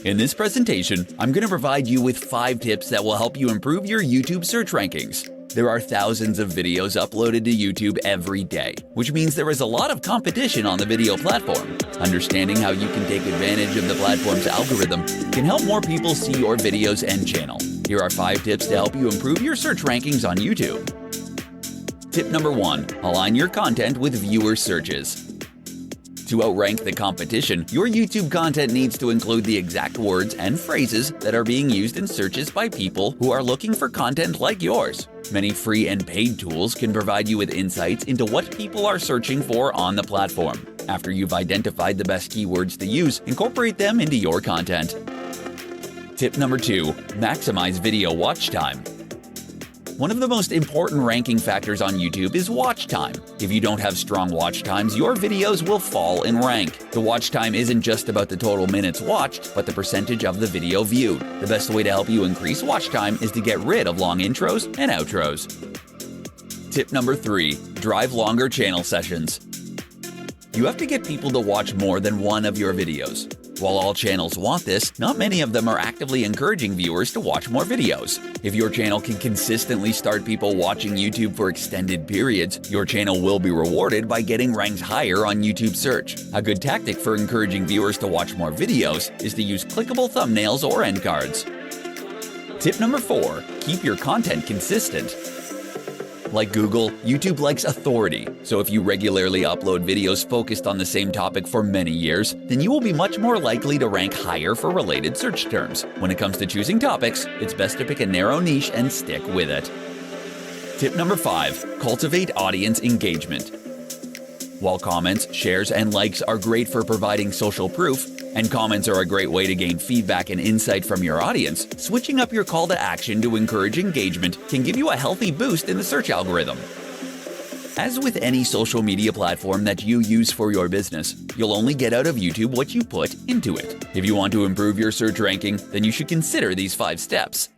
In this presentation, I'm going to provide you with 5 tips that will help you improve your YouTube search rankings. There are thousands of videos uploaded to YouTube every day, which means there is a lot of competition on the video platform. Understanding how you can take advantage of the platform's algorithm can help more people see your videos and channel. Here are 5 tips to help you improve your search rankings on YouTube. Tip number 1. Align your content with viewer searches. To outrank the competition, your YouTube content needs to include the exact words and phrases that are being used in searches by people who are looking for content like yours. Many free and paid tools can provide you with insights into what people are searching for on the platform. After you've identified the best keywords to use, incorporate them into your content. Tip number 2. Maximize video watch time. One of the most important ranking factors on YouTube is watch time. If you don't have strong watch times, your videos will fall in rank. The watch time isn't just about the total minutes watched, but the percentage of the video viewed. The best way to help you increase watch time is to get rid of long intros and outros. Tip number 3. Drive longer channel sessions. You have to get people to watch more than one of your videos. While all channels want this, not many of them are actively encouraging viewers to watch more videos. If your channel can consistently start people watching YouTube for extended periods, your channel will be rewarded by getting ranked higher on YouTube search. A good tactic for encouraging viewers to watch more videos is to use clickable thumbnails or end cards. Tip number 4. Keep your content consistent. Like Google, YouTube likes authority, so if you regularly upload videos focused on the same topic for many years, then you will be much more likely to rank higher for related search terms. When it comes to choosing topics, it's best to pick a narrow niche and stick with it. Tip number 5. Cultivate audience engagement. While comments, shares, and likes are great for providing social proof, and comments are a great way to gain feedback and insight from your audience, switching up your call to action to encourage engagement can give you a healthy boost in the search algorithm. As with any social media platform that you use for your business, you'll only get out of YouTube what you put into it. If you want to improve your search ranking, then you should consider these 5 steps.